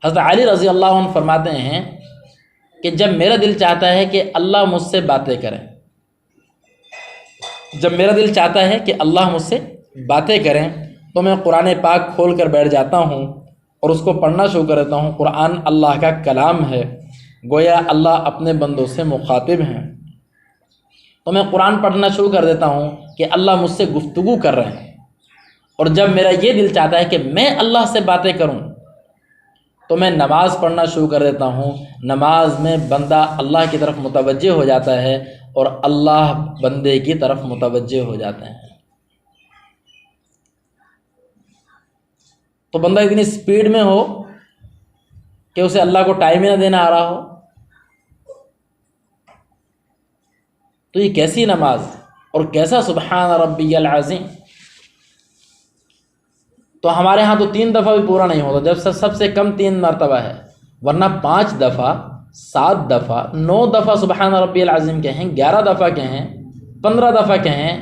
حضرت علی رضی اللہ عنہ فرماتے ہیں کہ جب میرا دل چاہتا ہے کہ اللہ مجھ سے باتیں کریں، جب میرا دل چاہتا ہے کہ اللہ مجھ سے باتیں کریں تو میں قرآن پاک کھول کر بیٹھ جاتا ہوں اور اس کو پڑھنا شروع کر دیتا ہوں۔ قرآن اللہ کا کلام ہے، گویا اللہ اپنے بندوں سے مخاطب ہیں، تو میں قرآن پڑھنا شروع کر دیتا ہوں کہ اللہ مجھ سے گفتگو کر رہے ہیں۔ اور جب میرا یہ دل چاہتا ہے کہ میں اللہ سے باتیں کروں تو میں نماز پڑھنا شروع کر دیتا ہوں۔ نماز میں بندہ اللہ کی طرف متوجہ ہو جاتا ہے اور اللہ بندے کی طرف متوجہ ہو جاتے ہیں۔ تو بندہ اتنی سپیڈ میں ہو کہ اسے اللہ کو ٹائم ہی نہ دینا آ رہا ہو، تو یہ کیسی نماز اور کیسا سبحان ربی العظیم۔ تو ہمارے ہاں تو 3 دفعہ بھی پورا نہیں ہوتا، جب سب سے کم 3 مرتبہ ہے، ورنہ 5 دفعہ، 7 دفعہ، 9 دفعہ سبحان ربی العظیم کہیں، 11 دفعہ کہیں، 15 دفعہ کہیں،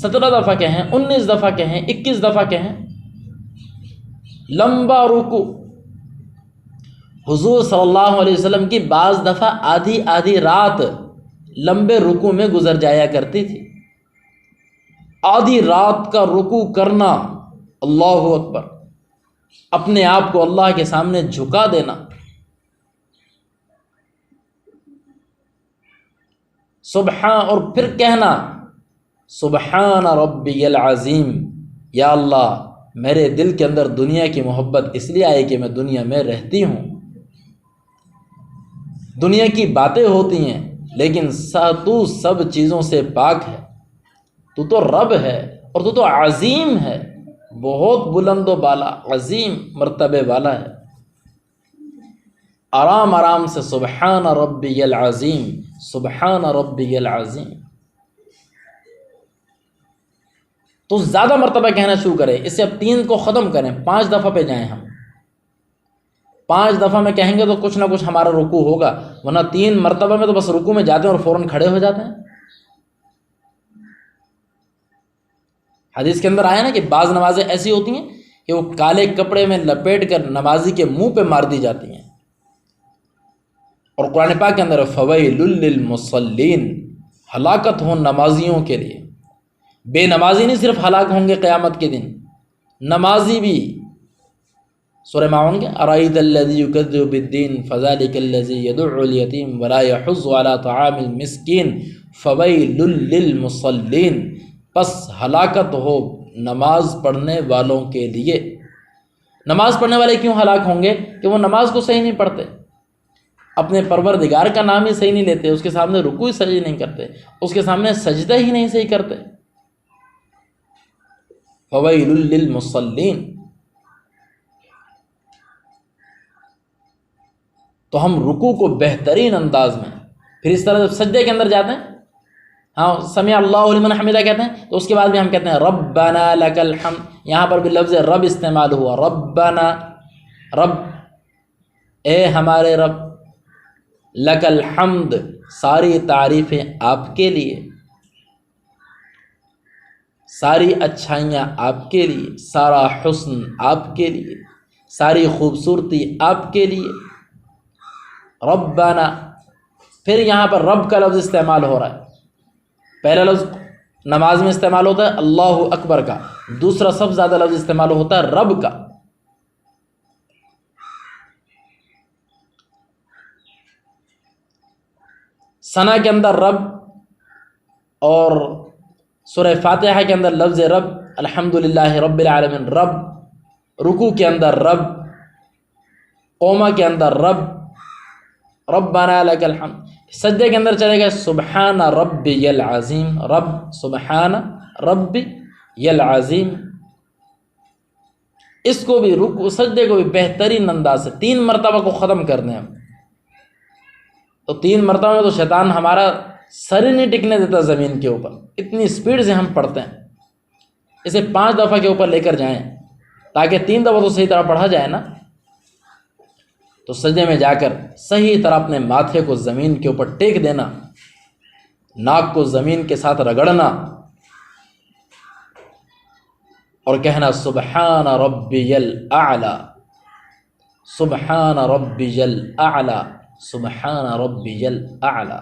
17 دفعہ کہیں، 19 دفعہ کہیں، 21 دفعہ کہیں۔ لمبا رکوع، حضور صلی اللہ علیہ وسلم کی بعض دفعہ آدھی آدھی رات لمبے رکوع میں گزر جایا کرتی تھی۔ آدھی رات کا رکوع کرنا، اللہ اکبر، اپنے آپ کو اللہ کے سامنے جھکا دینا۔ اور پھر کہنا سبحان ربی العظیم، یا اللہ میرے دل کے اندر دنیا کی محبت اس لیے آئی کہ میں دنیا میں رہتی ہوں۔ دنیا کی باتیں ہوتی ہیں لیکن تو سب چیزوں سے پاک ہے، تو تو رب ہے اور تو تو عظیم ہے، بہت بلند و بالا، عظیم مرتبے والا ہے۔ آرام آرام سے سبحان ربی العظیم، سبحان ربی العظیم، تو زیادہ مرتبہ کہنا شروع کریں۔ اس سے اب 3 کو ختم کریں، 5 دفعہ پہ جائیں ہم۔ 5 دفعہ میں کہیں گے تو کچھ نہ کچھ ہمارا رکوع ہوگا، ورنہ 3 مرتبہ میں تو بس رکوع میں جاتے ہیں اور فوراً کھڑے ہو جاتے ہیں۔ حدیث کے اندر آیا نا کہ بعض نمازیں ایسی ہوتی ہیں کہ وہ کالے کپڑے میں لپیٹ کر نمازی کے منہ پہ مار دی جاتی ہیں۔ اور قرآن پاک کے اندر فویل للمصلین، ہلاکت ہو نمازیوں کے لیے۔ بے نمازی نہیں صرف ہلاک ہوں گے قیامت کے دن، نمازی بھی۔ سورہ معون کے ارائیت الذی یکذب بالدین فذلک الذی یدع الیتیم ولا یحض علی طعام المسکین فویل للمصلین، پس ہلاکت ہو نماز پڑھنے والوں کے لیے۔ نماز پڑھنے والے کیوں ہلاک ہوں گے؟ کہ وہ نماز کو صحیح نہیں پڑھتے، اپنے پروردگار کا نام ہی صحیح نہیں لیتے، اس کے سامنے رکوع ہی صحیح نہیں کرتے، اس کے سامنے سجدہ ہی نہیں صحیح کرتے۔ فویل للمصلین۔ تو ہم رکوع کو بہترین انداز میں، پھر اس طرح جب سجدے کے اندر جاتے ہیں، ہاں سمع اللہ لمن حمدہ کہتے ہیں، تو اس کے بعد بھی ہم کہتے ہیں ربنا لک الحمد۔ یہاں پر بھی لفظ رب استعمال ہوا، ربنا، رب، اے ہمارے رب، لک الحمد، ساری تعریفیں آپ کے لیے، ساری اچھائیاں آپ کے لیے، سارا حسن آپ کے لیے، ساری خوبصورتی آپ کے لیے، ربنا۔ پھر یہاں پر رب کا لفظ استعمال ہو رہا ہے۔ پہلا لفظ نماز میں استعمال ہوتا ہے اللہ اکبر کا، دوسرا سب سے زیادہ لفظ استعمال ہوتا ہے رب کا۔ ثنا کے اندر رب، اور سورہ فاتحہ کے اندر لفظ رب، الحمدللہ رب العالمین، رب۔ رکوع کے اندر رب، قومہ کے اندر رب، ربنا لک الحمد۔ سجدے کے اندر چلے گئے سبحان ربی العظیم، رب، سبحان ربی العظیم۔ اس کو بھی رکوع سجدے کو بھی بہترین انداز سے 3 مرتبہ کو ختم کر دیں ہم، تو 3 مرتبہ میں تو شیطان ہمارا سر ہی نہیں ٹکنے دیتا زمین کے اوپر، اتنی سپیڈ سے ہم پڑھتے ہیں۔ اسے 5 دفعہ کے اوپر لے کر جائیں تاکہ 3 دفعہ تو صحیح طرح پڑھا جائے نا۔ تو سجدے میں جا کر صحیح طرح اپنے ماتھے کو زمین کے اوپر ٹیک دینا، ناک کو زمین کے ساتھ رگڑنا اور کہنا سبحان ربی الاعلی، سبحان ربی الاعلی، سبحان ربی الاعلی،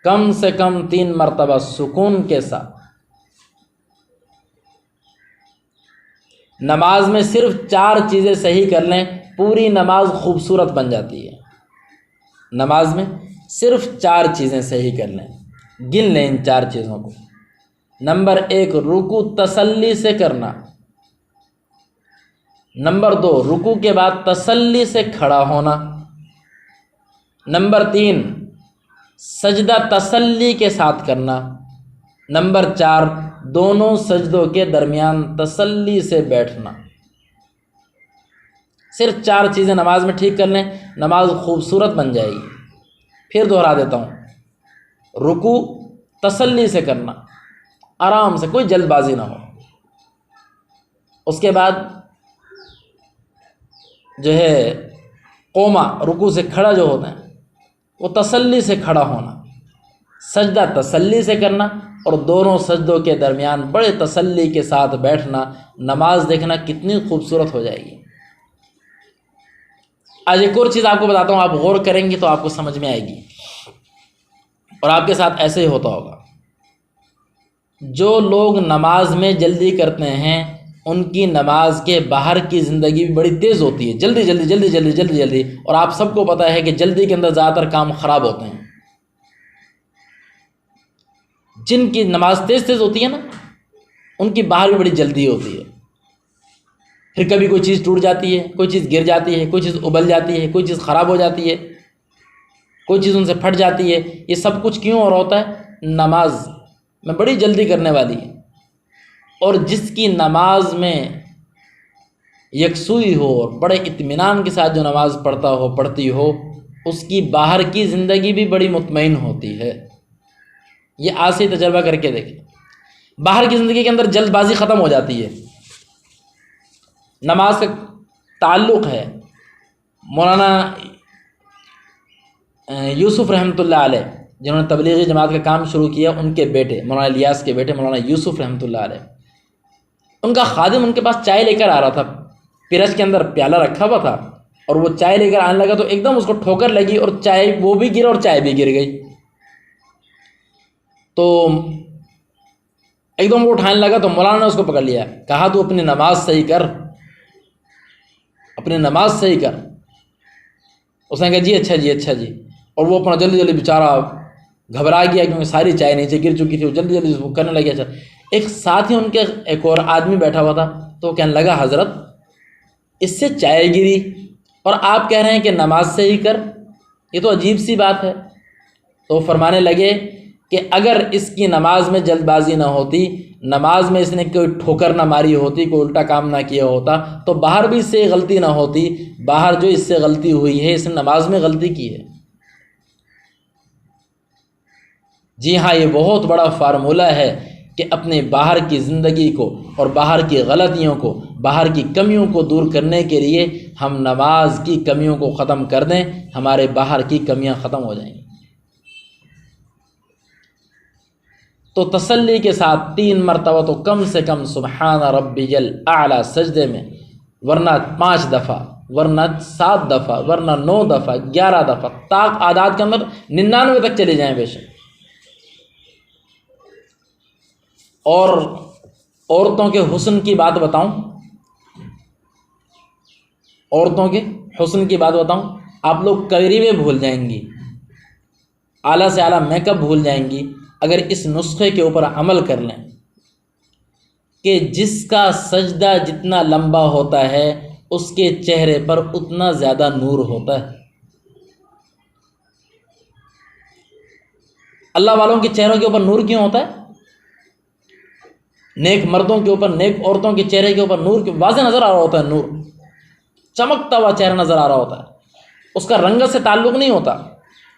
کم سے کم 3 مرتبہ سکون کے ساتھ۔ نماز میں صرف 4 چیزیں صحیح کر لیں، پوری نماز خوبصورت بن جاتی ہے۔ نماز میں صرف 4 چیزیں صحیح کر لیں، گن لیں ان 4 چیزوں کو۔ نمبر 1، رکوع تسلی سے کرنا۔ نمبر 2، رکوع کے بعد تسلی سے کھڑا ہونا۔ نمبر 3، سجدہ تسلی کے ساتھ کرنا۔ نمبر 4، دونوں سجدوں کے درمیان تسلی سے بیٹھنا۔ صرف 4 چیزیں نماز میں ٹھیک کر لیں، نماز خوبصورت بن جائے گی۔ پھر دہرا دیتا ہوں، رکوع تسلی سے کرنا، آرام سے، کوئی جلد بازی نہ ہو۔ اس کے بعد جو ہے قوما، رکوع سے کھڑا جو ہوتا ہے وہ تسلی سے کھڑا ہونا، سجدہ تسلی سے کرنا، اور دونوں سجدوں کے درمیان بڑے تسلی کے ساتھ بیٹھنا۔ نماز دیکھنا کتنی خوبصورت ہو جائے گی۔ آج ایک اور چیز آپ کو بتاتا ہوں، آپ غور کریں گے تو آپ کو سمجھ میں آئے گی، اور آپ کے ساتھ ایسے ہی ہوتا ہوگا۔ جو لوگ نماز میں جلدی کرتے ہیں ان کی نماز کے باہر کی زندگی بھی بڑی تیز ہوتی ہے، جلدی جلدی جلدی جلدی جلدی جلدی، اور آپ سب کو پتہ ہے کہ جلدی کے اندر زیادہ تر کام خراب ہوتے ہیں۔ جن کی نماز تیز تیز ہوتی ہے نا، ان کی باہر بھی بڑی جلدی ہوتی ہے۔ پھر کبھی کوئی چیز ٹوٹ جاتی ہے، کوئی چیز گر جاتی ہے، کوئی چیز ابل جاتی ہے، کوئی چیز خراب ہو جاتی ہے، کوئی چیز ان سے پھٹ جاتی ہے۔ یہ سب کچھ کیوں اور ہوتا ہے؟ نماز میں بڑی جلدی کرنے والی ہے۔ اور جس کی نماز میں یکسوئی ہو اور بڑے اطمینان کے ساتھ جو نماز پڑھتی ہو، اس کی باہر کی زندگی بھی بڑی مطمئن ہوتی ہے۔ یہ آج سے تجربہ کر کے دیکھیں، باہر کی زندگی کے اندر جلد بازی ختم ہو جاتی ہے۔ نماز کا تعلق ہے مولانا یوسف رحمۃ اللہ علیہ، جنہوں نے تبلیغی جماعت کا کام شروع کیا، ان کے بیٹے مولانا الیاس کے بیٹے مولانا یوسف رحمۃ اللہ علیہ، ان کا خادم ان کے پاس چائے لے کر آ رہا تھا، پیرس کے اندر پیالہ رکھا ہوا تھا، اور وہ چائے لے کر آنے لگا تو ایک دم اس کو ٹھوکر لگی، اور چائے وہ بھی گر اور چائے بھی گر گئی۔ تو ایک دم وہ اٹھانے لگا تو مولانا نے اس کو پکڑ لیا، کہا تو اپنی نماز صحیح کر، اپنی نماز صحیح کر۔ اس نے کہا جی اچھا جی اچھا جی، اور وہ اپنا جلدی جلدی بیچارہ گھبرا گیا کیونکہ ساری چائے نیچے گر چکی تھی، وہ جلدی جلدی وہ کرنے لگا۔ اچھا، ایک ساتھ ہی ان کے ایک اور آدمی بیٹھا ہوا تھا، تو وہ کہنے لگا حضرت اس سے چائے گری اور آپ کہہ رہے ہیں کہ نماز صحیح کر، یہ تو عجیب سی بات ہے۔ تو فرمانے لگے کہ اگر اس کی نماز میں جلد بازی نہ ہوتی، نماز میں اس نے کوئی ٹھوکر نہ ماری ہوتی، کوئی الٹا کام نہ کیا ہوتا، تو باہر بھی اس سے غلطی نہ ہوتی۔ باہر جو اس سے غلطی ہوئی ہے، اس نے نماز میں غلطی کی ہے۔ جی ہاں، یہ بہت بڑا فارمولہ ہے کہ اپنے باہر کی زندگی کو اور باہر کی غلطیوں کو، باہر کی کمیوں کو دور کرنے کے لیے ہم نماز کی کمیوں کو ختم کر دیں، ہمارے باہر کی کمیاں ختم ہو جائیں گی۔ تو تسلی کے ساتھ 3 مرتبہ تو کم سے کم سبحان ربی الاعلی سجدے میں، ورنہ 5 دفعہ، ورنہ 7 دفعہ، ورنہ 9 دفعہ، 11 دفعہ، طاق اعداد کے اندر 99 تک چلے جائیں بے شک۔ اور عورتوں کے حسن کی بات بتاؤں، عورتوں کے حسن کی بات بتاؤں، آپ لوگ قریبیں بھول جائیں گی، اعلیٰ سے اعلیٰ میک اپ بھول جائیں گی اگر اس نسخے کے اوپر عمل کر لیں کہ جس کا سجدہ جتنا لمبا ہوتا ہے اس کے چہرے پر اتنا زیادہ نور ہوتا ہے۔ اللہ والوں کے چہروں کے اوپر نور کیوں ہوتا ہے؟ نیک مردوں کے اوپر، نیک عورتوں کے چہرے کے اوپر نور واضح نظر آ رہا ہوتا ہے، نور چمکتا ہوا چہرہ نظر آ رہا ہوتا ہے۔ اس کا رنگت سے تعلق نہیں ہوتا،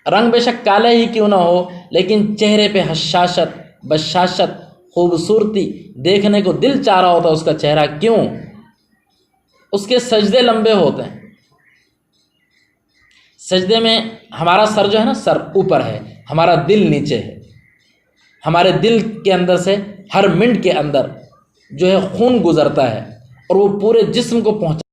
رنگ بے شک کالا ہی کیوں نہ ہو، لیکن چہرے پہ حشاشت، بشاشت، خوبصورتی دیکھنے کو دل چاہ رہا ہوتا ہے اس کا چہرہ۔ کیوں؟ اس کے سجدے لمبے ہوتے ہیں۔ سجدے میں ہمارا سر جو ہے نا، سر اوپر ہے، ہمارا دل نیچے ہے۔ ہمارے دل کے اندر سے ہر منٹ کے اندر جو ہے خون گزرتا ہے اور وہ پورے جسم کو پہنچا